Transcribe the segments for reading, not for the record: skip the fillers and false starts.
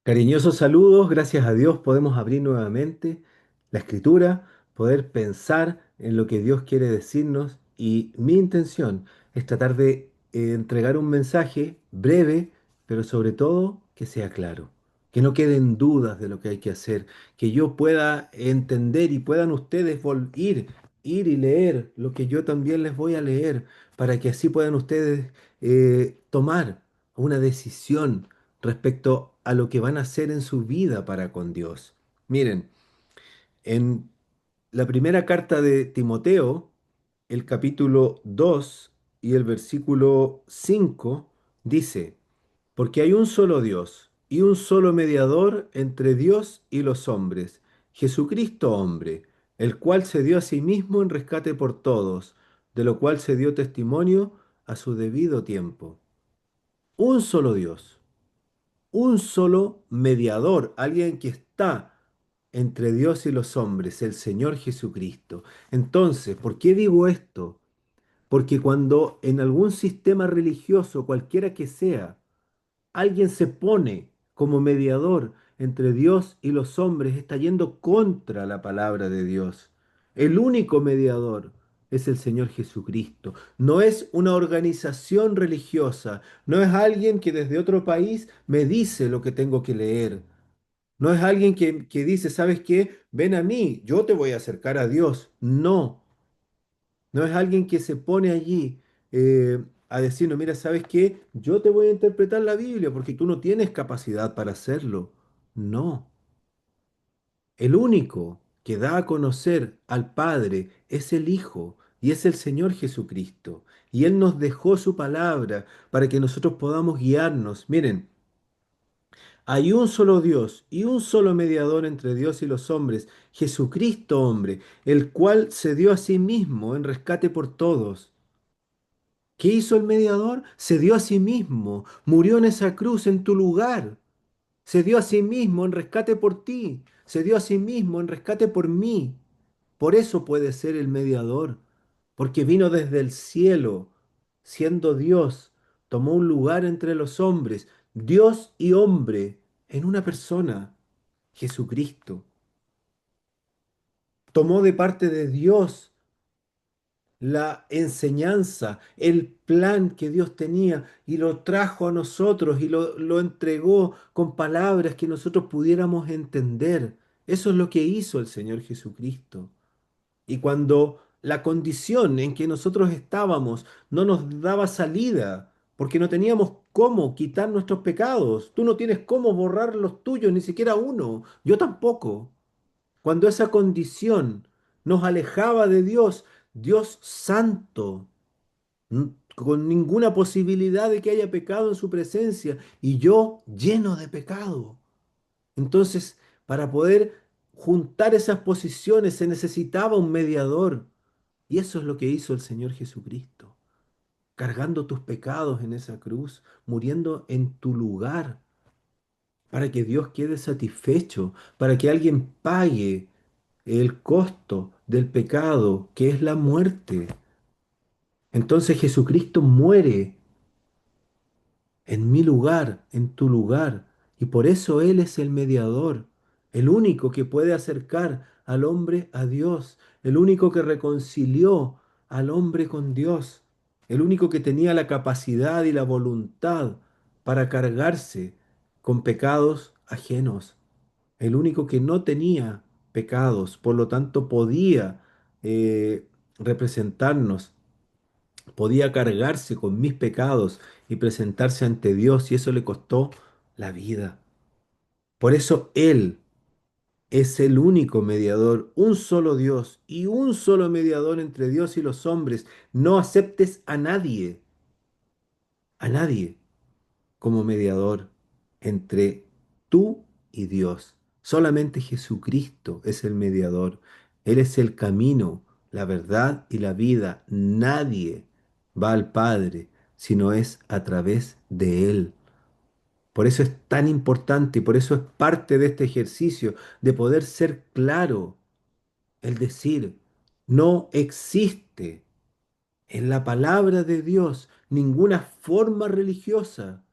Cariñosos saludos, gracias a Dios podemos abrir nuevamente la escritura, poder pensar en lo que Dios quiere decirnos y mi intención es tratar de entregar un mensaje breve, pero sobre todo que sea claro, que no queden dudas de lo que hay que hacer, que yo pueda entender y puedan ustedes ir y leer lo que yo también les voy a leer, para que así puedan ustedes tomar una decisión respecto a lo que van a hacer en su vida para con Dios. Miren, en la primera carta de Timoteo, el capítulo 2 y el versículo 5 dice, porque hay un solo Dios y un solo mediador entre Dios y los hombres, Jesucristo hombre, el cual se dio a sí mismo en rescate por todos, de lo cual se dio testimonio a su debido tiempo. Un solo Dios, un solo mediador, alguien que está entre Dios y los hombres, el Señor Jesucristo. Entonces, ¿por qué digo esto? Porque cuando en algún sistema religioso, cualquiera que sea, alguien se pone como mediador entre Dios y los hombres, está yendo contra la palabra de Dios. El único mediador es el Señor Jesucristo. No es una organización religiosa, no es alguien que desde otro país me dice lo que tengo que leer. No es alguien que dice, ¿sabes qué? Ven a mí, yo te voy a acercar a Dios. No, no es alguien que se pone allí a decirnos, mira, ¿sabes qué? Yo te voy a interpretar la Biblia porque tú no tienes capacidad para hacerlo. No, el único que da a conocer al Padre es el Hijo y es el Señor Jesucristo. Y Él nos dejó su palabra para que nosotros podamos guiarnos. Miren, hay un solo Dios y un solo mediador entre Dios y los hombres, Jesucristo hombre, el cual se dio a sí mismo en rescate por todos. ¿Qué hizo el mediador? Se dio a sí mismo, murió en esa cruz en tu lugar, se dio a sí mismo en rescate por ti, se dio a sí mismo en rescate por mí. Por eso puede ser el mediador, porque vino desde el cielo, siendo Dios, tomó un lugar entre los hombres, Dios y hombre, en una persona, Jesucristo. Tomó de parte de Dios la enseñanza, el plan que Dios tenía y lo trajo a nosotros y lo entregó con palabras que nosotros pudiéramos entender. Eso es lo que hizo el Señor Jesucristo. Y cuando la condición en que nosotros estábamos no nos daba salida, porque no teníamos cómo quitar nuestros pecados, tú no tienes cómo borrar los tuyos, ni siquiera uno, yo tampoco. Cuando esa condición nos alejaba de Dios, Dios santo, con ninguna posibilidad de que haya pecado en su presencia, y yo lleno de pecado. Entonces, para poder juntar esas posiciones se necesitaba un mediador. Y eso es lo que hizo el Señor Jesucristo, cargando tus pecados en esa cruz, muriendo en tu lugar, para que Dios quede satisfecho, para que alguien pague el costo del pecado, que es la muerte. Entonces Jesucristo muere en mi lugar, en tu lugar, y por eso Él es el mediador, el único que puede acercar al hombre a Dios, el único que reconcilió al hombre con Dios, el único que tenía la capacidad y la voluntad para cargarse con pecados ajenos, el único que no tenía pecados, por lo tanto podía representarnos, podía cargarse con mis pecados y presentarse ante Dios, y eso le costó la vida. Por eso Él es el único mediador, un solo Dios y un solo mediador entre Dios y los hombres. No aceptes a nadie como mediador entre tú y Dios. Solamente Jesucristo es el mediador. Él es el camino, la verdad y la vida. Nadie va al Padre si no es a través de Él. Por eso es tan importante y por eso es parte de este ejercicio de poder ser claro, el decir, no existe en la palabra de Dios ninguna forma religiosa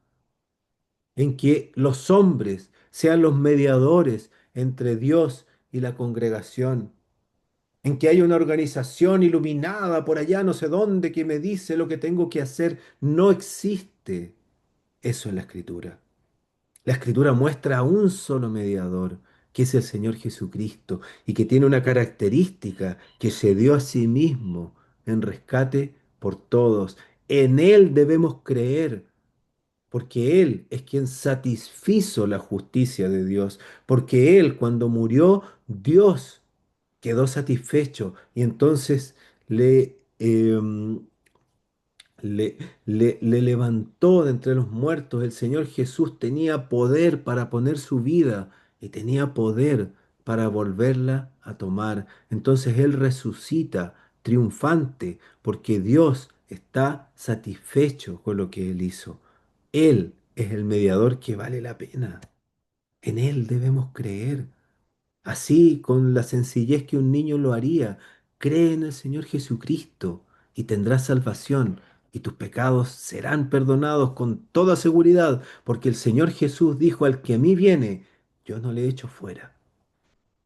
en que los hombres sean los mediadores entre Dios y la congregación, en que haya una organización iluminada por allá no sé dónde que me dice lo que tengo que hacer. No existe eso en la Escritura. La Escritura muestra a un solo mediador, que es el Señor Jesucristo, y que tiene una característica, que se dio a sí mismo en rescate por todos. En Él debemos creer, porque Él es quien satisfizo la justicia de Dios, porque Él cuando murió, Dios quedó satisfecho y entonces le, le levantó de entre los muertos. El Señor Jesús tenía poder para poner su vida y tenía poder para volverla a tomar. Entonces Él resucita triunfante porque Dios está satisfecho con lo que Él hizo. Él es el mediador que vale la pena. En Él debemos creer. Así, con la sencillez que un niño lo haría, cree en el Señor Jesucristo y tendrás salvación y tus pecados serán perdonados con toda seguridad, porque el Señor Jesús dijo: al que a mí viene, yo no le echo fuera.